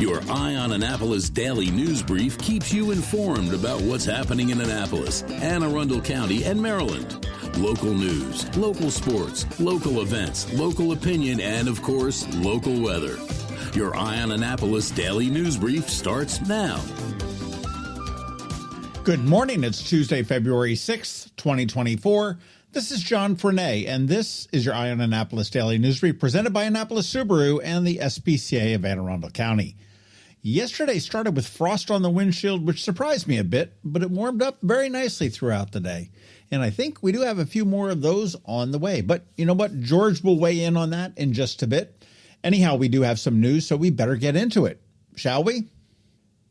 Your Eye on Annapolis daily news brief keeps you informed about what's happening in Annapolis, Anne Arundel County, and Maryland. Local news, local sports, local events, local opinion, and, of course, local weather. Your Eye on Annapolis daily news brief starts now. Good morning. It's Tuesday, February 6th, 2024. This is John Frenaye, and this is your Eye on Annapolis daily news brief presented by Annapolis Subaru and the SPCA of Anne Arundel County. Yesterday started with frost on the windshield, which surprised me a bit, but it warmed up very nicely throughout the day. And I think we do have a few more of those on the way. But you know what? George will weigh in on that in just a bit. Anyhow, we do have some news, so we better get into it, shall we?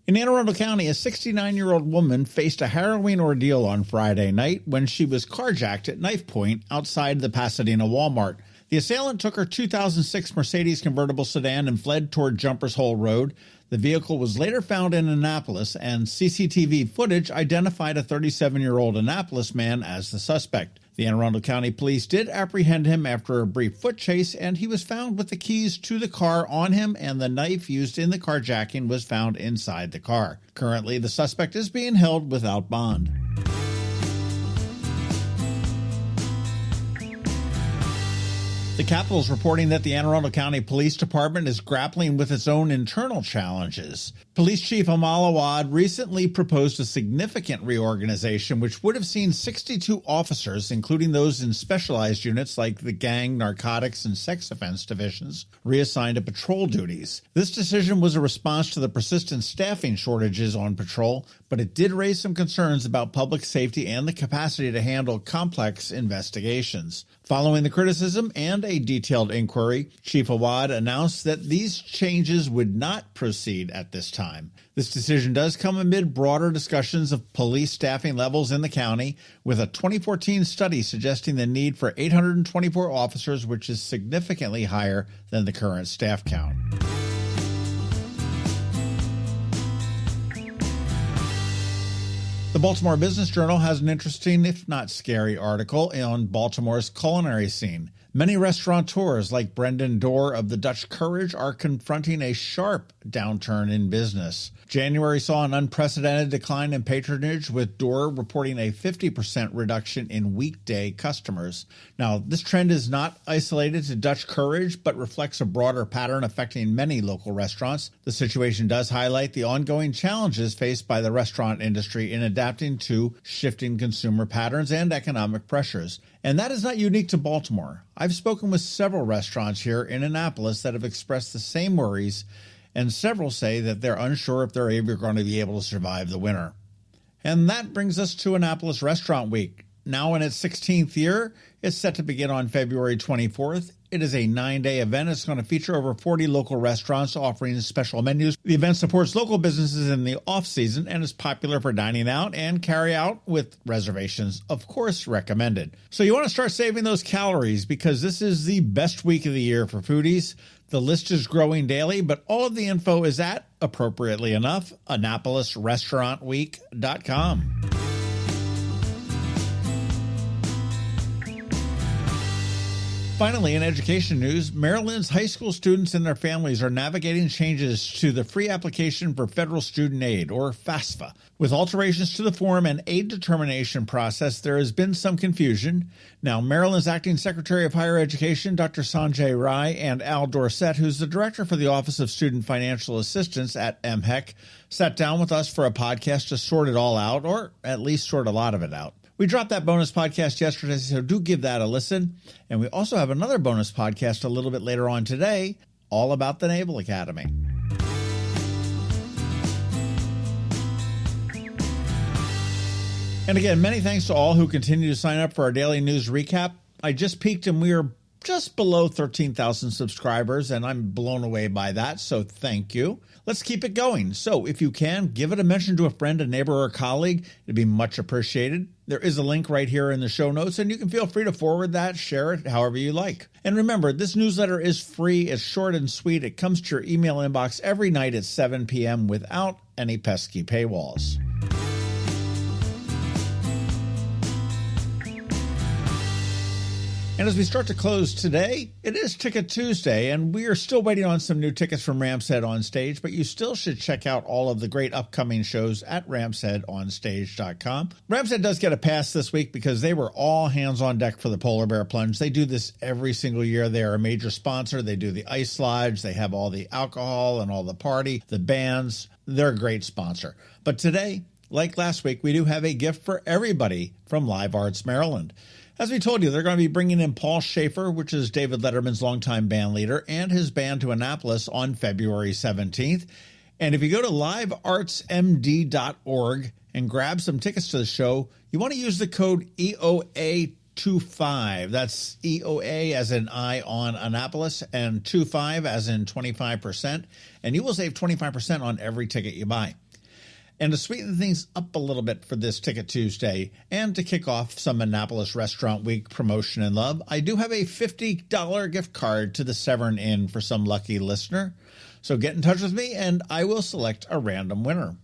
In Anne Arundel County, a 69-year-old woman faced a harrowing ordeal on Friday night when she was carjacked at knife point outside the Pasadena Walmart. The assailant took her 2006 Mercedes convertible sedan and fled toward Jumpers Hole Road. The vehicle was later found in Annapolis, and CCTV footage identified a 37-year-old Annapolis man as the suspect. The Anne Arundel County Police did apprehend him after a brief foot chase, and he was found with the keys to the car on him, and the knife used in the carjacking was found inside the car. Currently, the suspect is being held without bond. The Capitol is reporting that the Anne Arundel County Police Department is grappling with its own internal challenges. Police Chief Amal Awad recently proposed a significant reorganization which would have seen 62 officers, including those in specialized units like the gang, narcotics, and sex offense divisions, reassigned to patrol duties. This decision was a response to the persistent staffing shortages on patrol, but it did raise some concerns about public safety and the capacity to handle complex investigations. Following the criticism and a detailed inquiry, Chief Awad announced that these changes would not proceed at this time. This decision does come amid broader discussions of police staffing levels in the county, with a 2014 study suggesting the need for 824 officers, which is significantly higher than the current staff count. The Baltimore Business Journal has an interesting, if not scary, article on Baltimore's culinary scene. Many restaurateurs, like Brendan Dorr of the Dutch Courage, are confronting a sharp downturn in business. January saw an unprecedented decline in patronage, with Dorr reporting a 50% reduction in weekday customers. Now, this trend is not isolated to Dutch Courage, but reflects a broader pattern affecting many local restaurants. The situation does highlight the ongoing challenges faced by the restaurant industry in adapting to shifting consumer patterns and economic pressures. And that is not unique to Baltimore. I've spoken with several restaurants here in Annapolis that have expressed the same worries, and several say that they're unsure if they're ever going to be able to survive the winter. And that brings us to Annapolis Restaurant Week. Now in its 16th year, it's set to begin on February 24th. It is a 9-day event. It's going to feature over 40 local restaurants offering special menus. The event supports local businesses in the off-season and is popular for dining out and carry out, with reservations, of course, recommended. So you want to start saving those calories because this is the best week of the year for foodies. The list is growing daily, but all of the info is at, appropriately enough, AnnapolisRestaurantWeek.com. Finally, in education news, Maryland's high school students and their families are navigating changes to the free application for federal student aid, or FAFSA. With alterations to the form and aid determination process, there has been some confusion. Now, Maryland's acting Secretary of Higher Education, Dr. Sanjay Rai, and Al Dorsett, who's the director for the Office of Student Financial Assistance at MHEC, sat down with us for a podcast to sort it all out, or at least sort a lot of it out. We dropped that bonus podcast yesterday, so do give that a listen. And we also have another bonus podcast a little bit later on today, all about the Naval Academy. And again, many thanks to all who continue to sign up for our daily news recap. I just peaked and we are just below 13,000 subscribers, and I'm blown away by that, so thank you. Let's keep it going. So if you can, give it a mention to a friend, a neighbor, or a colleague. It'd be much appreciated. There is a link right here in the show notes, and you can feel free to forward that, share it, however you like. And remember, this newsletter is free, it's short and sweet. It comes to your email inbox every night at 7 p.m. without any pesky paywalls. And as we start to close today, it is Ticket Tuesday, and we are still waiting on some new tickets from Ramshead On Stage, but you still should check out all of the great upcoming shows at ramsheadonstage.com. Ramshead does get a pass this week because they were all hands on deck for the Polar Bear Plunge. They do this every single year. They are a major sponsor. They do the ice slides. They have all the alcohol and all the party, the bands. They're a great sponsor. But today, like last week, we do have a gift for everybody from Live Arts Maryland. As we told you, they're going to be bringing in Paul Schaefer, which is David Letterman's longtime band leader, and his band to Annapolis on February 17th. And if you go to liveartsmd.org and grab some tickets to the show, you want to use the code EOA25. That's EOA as in I on Annapolis and 25 as in 25%. And you will save 25% on every ticket you buy. And to sweeten things up a little bit for this Ticket Tuesday and to kick off some Annapolis Restaurant Week promotion and love, I do have a $50 gift card to the Severn Inn for some lucky listener. So get in touch with me and I will select a random winner.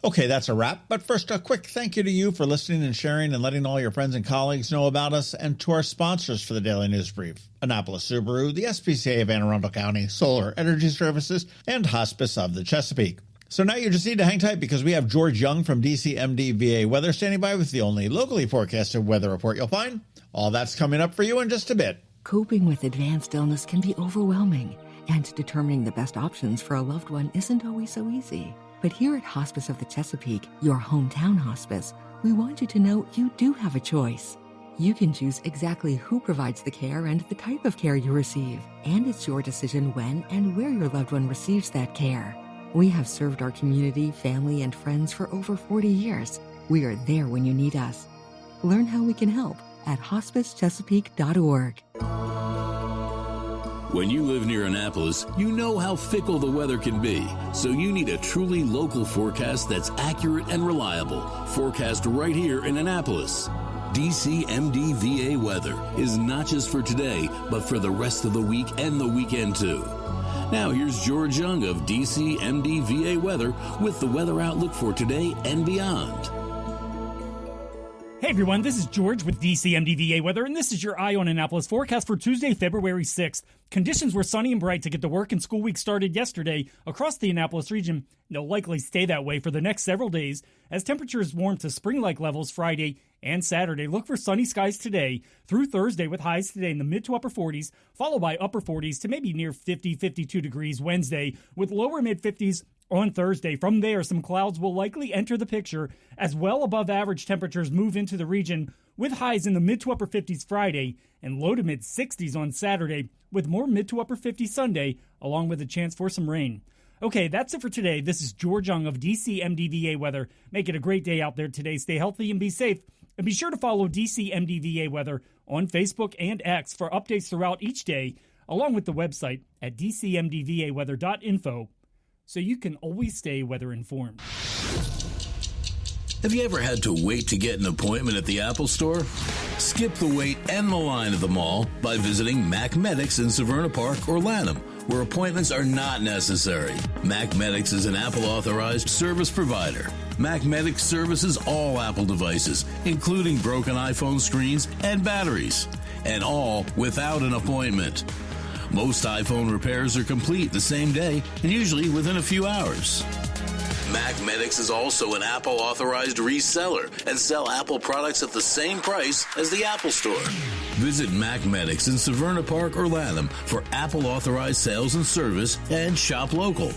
Okay, that's a wrap. But first, a quick thank you to you for listening and sharing and letting all your friends and colleagues know about us, and to our sponsors for the Daily News Brief, Annapolis Subaru, the SPCA of Anne Arundel County, Solar Energy Services, and Hospice of the Chesapeake. So now you just need to hang tight because we have George Young from DCMD VA Weather standing by with the only locally forecasted weather report you'll find. All that's coming up for you in just a bit. Coping with advanced illness can be overwhelming, and determining the best options for a loved one isn't always so easy. But here at Hospice of the Chesapeake, your hometown hospice, we want you to know you do have a choice. You can choose exactly who provides the care and the type of care you receive, and it's your decision when and where your loved one receives that care. We have served our community, family, and friends for over 40 years. We are there when you need us. Learn how we can help at hospicechesapeake.org. When you live near Annapolis, you know how fickle the weather can be, so you need a truly local forecast that's accurate and reliable. Forecast right here in Annapolis. DCMD VA Weather is not just for today, but for the rest of the week and the weekend too. Now here's George Young of DCMD VA Weather with the weather outlook for today and beyond. Hey everyone, this is George with DCMD VA Weather, and this is your Eye on Annapolis forecast for Tuesday, February 6th. Conditions were sunny and bright to get the work and school week started yesterday across the Annapolis region. They'll likely stay that way for the next several days as temperatures warm to spring-like levels Friday and Saturday. Look for sunny skies today through Thursday with highs today in the mid to upper 40s, followed by upper 40s to maybe near 50, 52 degrees Wednesday with lower mid-50s on Thursday. From there, some clouds will likely enter the picture as well above average temperatures move into the region with highs in the mid to upper 50s Friday and low to mid 60s on Saturday with more mid to upper 50s Sunday along with a chance for some rain. Okay, that's it for today. This is George Young of DCMD VA Weather. Make it a great day out there today. Stay healthy and be safe. And be sure to follow DCMD VA Weather on Facebook and X for updates throughout each day, along with the website at dcmdvaweather.info, so you can always stay weather informed. Have you ever had to wait to get an appointment at the Apple Store? Skip the wait and the line at the mall by visiting Mac Medics in Severna Park or Lanham, where appointments are not necessary. Mac Medics is an Apple-authorized service provider. Mac Medics services all Apple devices, including broken iPhone screens and batteries, and all without an appointment. Most iPhone repairs are complete the same day and usually within a few hours. Mac Medics is also an Apple-authorized reseller and sell Apple products at the same price as the Apple Store. Visit Mac Medics in Severna Park or Lanham for Apple-authorized sales and service and shop local.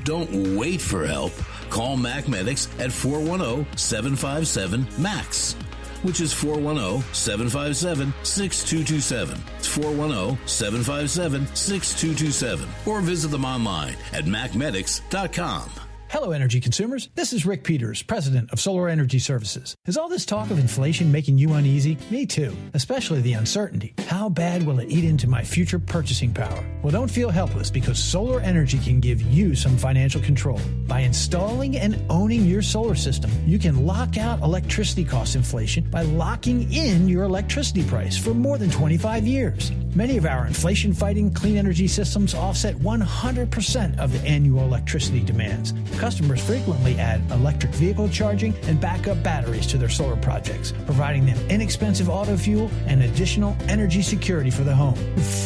Don't wait for help. Call Mac Medics at 410-757-MAX, which is 410-757-6227. It's 410-757-6227. Or visit them online at macmedics.com. Hello, energy consumers. This is Rick Peters, president of Solar Energy Services. Is all this talk of inflation making you uneasy? Me too, especially the uncertainty. How bad will it eat into my future purchasing power? Well, don't feel helpless because solar energy can give you some financial control. By installing and owning your solar system, you can lock out electricity cost inflation by locking in your electricity price for more than 25 years. Many of our inflation-fighting clean energy systems offset 100% of the annual electricity demands. Customers frequently add electric vehicle charging and backup batteries to their solar projects, providing them inexpensive auto fuel and additional energy security for the home.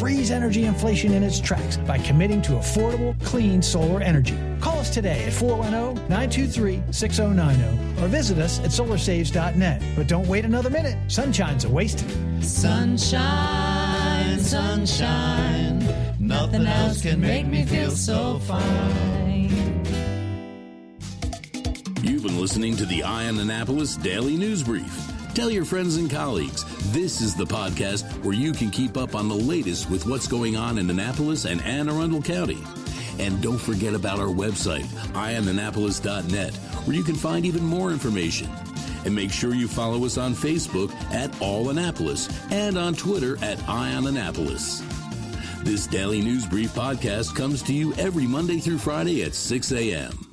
Freeze energy inflation in its tracks by committing to affordable, clean solar energy. Call us today at 410-923-6090 or visit us at solarsaves.net. But don't wait another minute. Sunshine's a wasted. Sunshine, sunshine, nothing else can make me feel so fine. You've been listening to the Eye on Annapolis Daily News Brief. Tell your friends and colleagues, this is the podcast where you can keep up on the latest with what's going on in Annapolis and Anne Arundel County. And don't forget about our website, eyeonannapolis.net, where you can find even more information. And make sure you follow us on Facebook at All Annapolis and on Twitter at Eye on Annapolis. This Daily News Brief podcast comes to you every Monday through Friday at 6 a.m.